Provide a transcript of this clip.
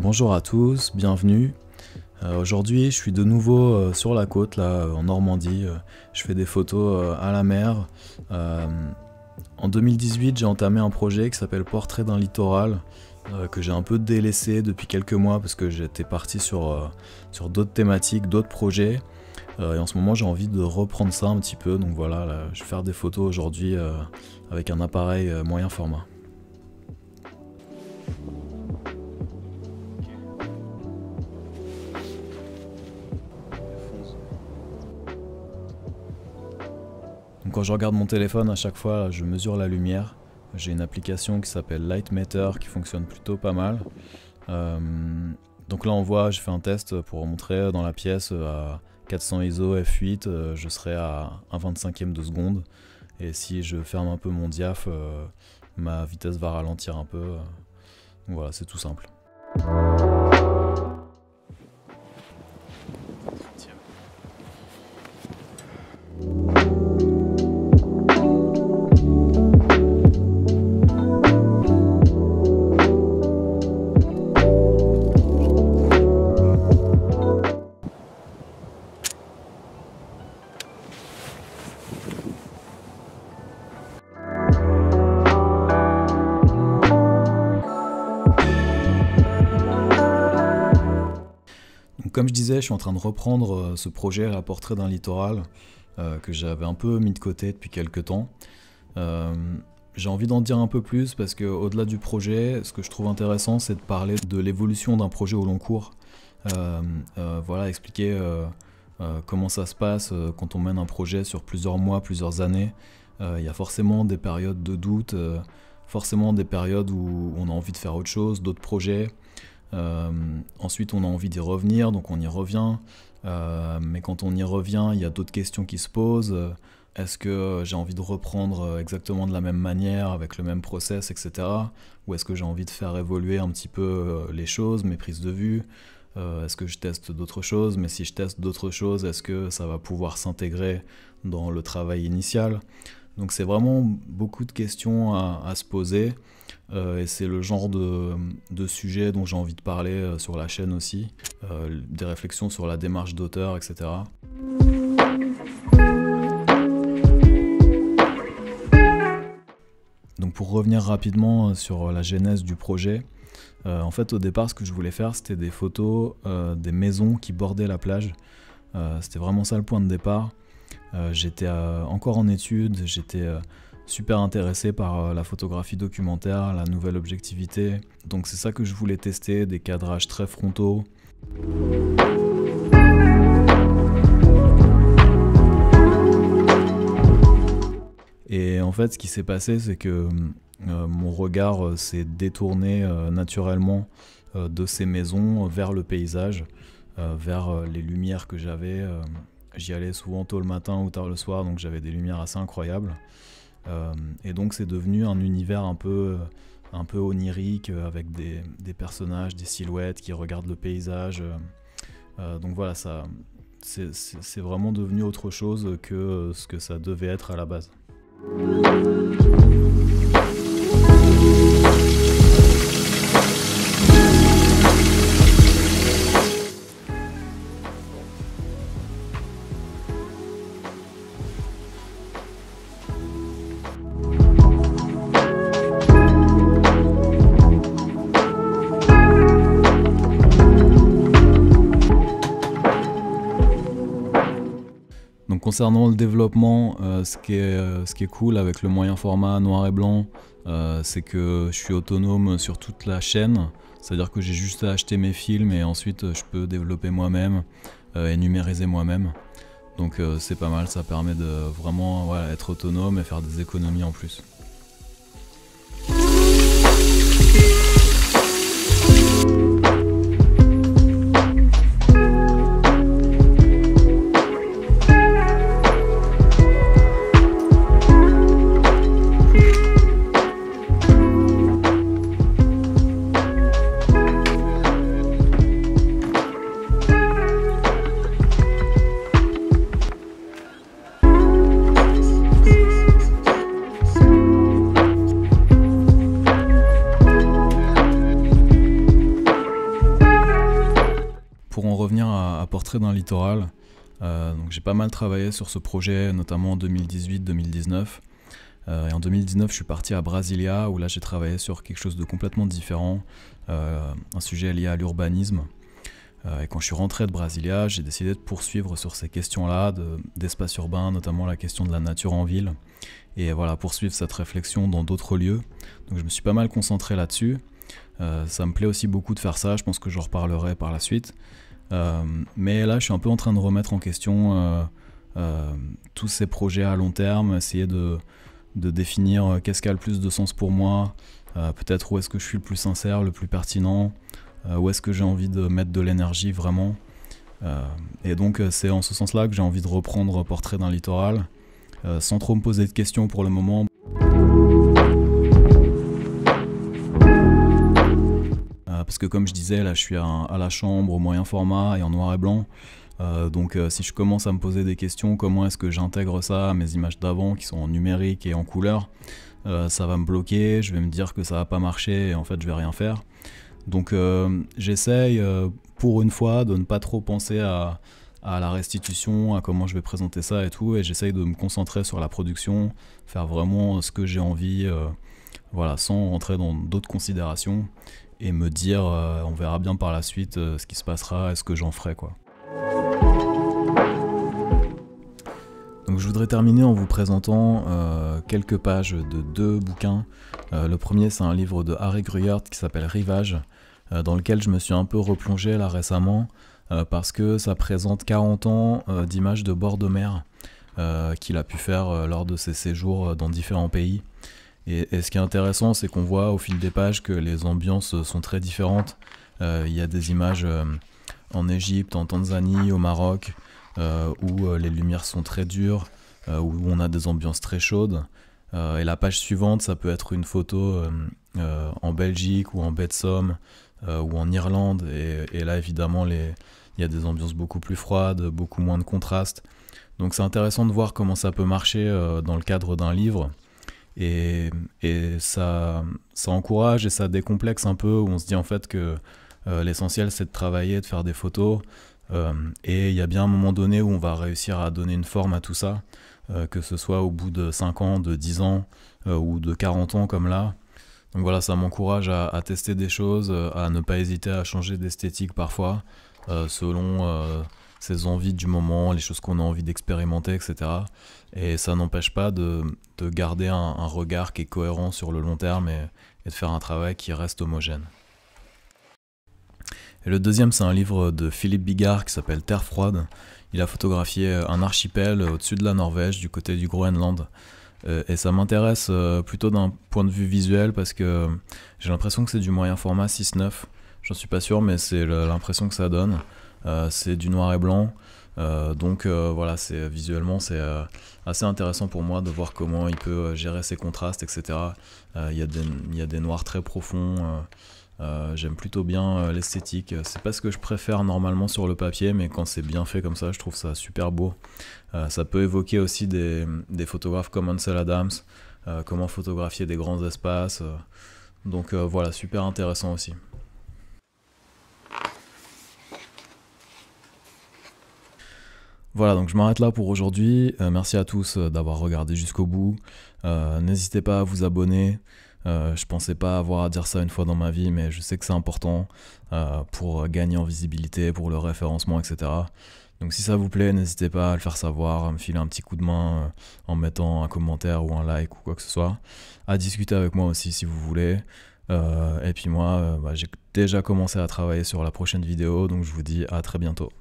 Bonjour à tous, bienvenue. Aujourd'hui je suis de nouveau sur la côte, là en Normandie. Je fais des photos à la mer. En 2018 j'ai entamé un projet qui s'appelle Portrait d'un littoral, que j'ai un peu délaissé depuis quelques mois parce que j'étais parti sur d'autres thématiques, d'autres projets. Et en ce moment j'ai envie de reprendre ça un petit peu, donc voilà, là, je vais faire des photos aujourd'hui avec un appareil moyen format. Donc quand je regarde mon téléphone, à chaque fois je mesure la lumière. J'ai une application qui s'appelle Lightmeter qui fonctionne plutôt pas mal. Donc là on voit, j'ai fait un test pour montrer dans la pièce à 400 ISO f8, je serai à 1/25e de seconde. Et si je ferme un peu mon diaph, ma vitesse va ralentir un peu. Donc voilà, c'est tout simple. Comme je disais, je suis en train de reprendre ce projet, la Portrait d'un littoral, que j'avais un peu mis de côté depuis quelques temps. J'ai envie d'en dire un peu plus parce qu'au-delà du projet, ce que je trouve intéressant, c'est de parler de l'évolution d'un projet au long cours. Voilà, expliquer comment ça se passe quand on mène un projet sur plusieurs mois, plusieurs années. Il y a forcément des périodes de doute, forcément des périodes où on a envie de faire autre chose, d'autres projets. Ensuite on a envie d'y revenir, donc on y revient, mais quand on y revient il y a d'autres questions qui se posent. Est-ce que j'ai envie de reprendre exactement de la même manière, avec le même process, etc. Ou est-ce que j'ai envie de faire évoluer un petit peu les choses, mes prises de vue? Est-ce que je teste d'autres choses? Mais si je teste d'autres choses, est-ce que ça va pouvoir s'intégrer dans le travail initial? Donc c'est vraiment beaucoup de questions à se poser. Et c'est le genre de sujet dont j'ai envie de parler sur la chaîne aussi, des réflexions sur la démarche d'auteur, etc. Donc pour revenir rapidement sur la genèse du projet, en fait au départ ce que je voulais faire c'était des photos des maisons qui bordaient la plage. C'était vraiment ça le point de départ. J'étais encore en études, j'étais super intéressé par la photographie documentaire, la nouvelle objectivité. Donc c'est ça que je voulais tester, des cadrages très frontaux. Et en fait ce qui s'est passé c'est que mon regard s'est détourné naturellement de ces maisons vers le paysage, vers les lumières que j'avais. J'y allais souvent tôt le matin ou tard le soir, donc j'avais des lumières assez incroyables. Et donc c'est devenu un univers un peu onirique, avec des personnages, des silhouettes qui regardent le paysage. Donc voilà, c'est vraiment devenu autre chose que ce que ça devait être à la base. Donc concernant le développement, ce qui est cool avec le moyen format noir et blanc, c'est que je suis autonome sur toute la chaîne, c'est-à-dire que j'ai juste à acheter mes films et ensuite je peux développer moi-même et numériser moi-même. Donc c'est pas mal, ça permet de vraiment être autonome et faire des économies en plus. revenir à Portrait d'un littoral, donc j'ai pas mal travaillé sur ce projet, notamment en 2018-2019. Et en 2019, je suis parti à Brasilia, où là j'ai travaillé sur quelque chose de complètement différent, un sujet lié à l'urbanisme. Et quand je suis rentré de Brasilia, j'ai décidé de poursuivre sur ces questions-là, d'espace urbain, notamment la question de la nature en ville. Et voilà, poursuivre cette réflexion dans d'autres lieux. Donc je me suis pas mal concentré là-dessus. Ça me plaît aussi beaucoup de faire ça, je pense que j'en reparlerai par la suite. Mais là, je suis un peu en train de remettre en question tous ces projets à long terme, essayer de définir qu'est-ce qui a le plus de sens pour moi, peut-être où est-ce que je suis le plus sincère, le plus pertinent, où est-ce que j'ai envie de mettre de l'énergie vraiment. Et donc c'est en ce sens-là que j'ai envie de reprendre Portrait d'un littoral, sans trop me poser de questions pour le moment. Parce que comme je disais, là je suis à la chambre au moyen format et en noir et blanc. Donc si je commence à me poser des questions, comment est-ce que j'intègre ça à mes images d'avant qui sont en numérique et en couleur, ça va me bloquer, je vais me dire que ça va pas marcher et en fait je vais rien faire. Donc j'essaye pour une fois de ne pas trop penser à la restitution, à comment je vais présenter ça et tout, et j'essaye de me concentrer sur la production, faire vraiment ce que j'ai envie, voilà, sans rentrer dans d'autres considérations, et me dire on verra bien par la suite ce qui se passera et ce que j'en ferai, quoi. Donc je voudrais terminer en vous présentant quelques pages de 2 bouquins. Le premier, c'est un livre de Harry Gruyaert qui s'appelle Rivage, dans lequel je me suis un peu replongé là récemment, parce que ça présente 40 ans d'images de bord de mer qu'il a pu faire lors de ses séjours dans différents pays. Et ce qui est intéressant, c'est qu'on voit au fil des pages que les ambiances sont très différentes. Il y a des images en Égypte, en Tanzanie, au Maroc, où les lumières sont très dures, où on a des ambiances très chaudes. Et la page suivante, ça peut être une photo en Belgique ou en baie de Somme ou en Irlande. Et là, évidemment, il y a des ambiances beaucoup plus froides, beaucoup moins de contraste. Donc c'est intéressant de voir comment ça peut marcher dans le cadre d'un livre. Et ça encourage et ça décomplexe un peu, où on se dit en fait que l'essentiel c'est de travailler, de faire des photos, et il y a bien un moment donné où on va réussir à donner une forme à tout ça, que ce soit au bout de 5 ans, de 10 ans ou de 40 ans comme là. Donc voilà, ça m'encourage à tester des choses, à ne pas hésiter à changer d'esthétique parfois, selon ses envies du moment, les choses qu'on a envie d'expérimenter, etc. Et ça n'empêche pas de garder un regard qui est cohérent sur le long terme et de faire un travail qui reste homogène. Et le deuxième, c'est un livre de Philippe Bigard qui s'appelle Terre froide. Il a photographié un archipel au-dessus de la Norvège, du côté du Groenland. Et ça m'intéresse plutôt d'un point de vue visuel, parce que j'ai l'impression que c'est du moyen format 6:9. J'en suis pas sûr, mais c'est l'impression que ça donne. C'est du noir et blanc. Donc voilà, visuellement c'est assez intéressant pour moi de voir comment il peut gérer ses contrastes, etc. Il y a des noirs très profonds. J'aime plutôt bien l'esthétique. C'est pas ce que je préfère normalement sur le papier, mais quand c'est bien fait comme ça, je trouve ça super beau. Ça peut évoquer aussi des photographes comme Ansel Adams, comment photographier des grands espaces. Donc voilà, super intéressant aussi. Voilà, donc je m'arrête là pour aujourd'hui. Merci à tous d'avoir regardé jusqu'au bout. N'hésitez pas à vous abonner. Je pensais pas avoir à dire ça une fois dans ma vie, mais je sais que c'est important pour gagner en visibilité, pour le référencement, etc. Donc si ça vous plaît, n'hésitez pas à le faire savoir, à me filer un petit coup de main en mettant un commentaire ou un like ou quoi que ce soit. À discuter avec moi aussi si vous voulez. Et puis moi, j'ai déjà commencé à travailler sur la prochaine vidéo, donc je vous dis à très bientôt.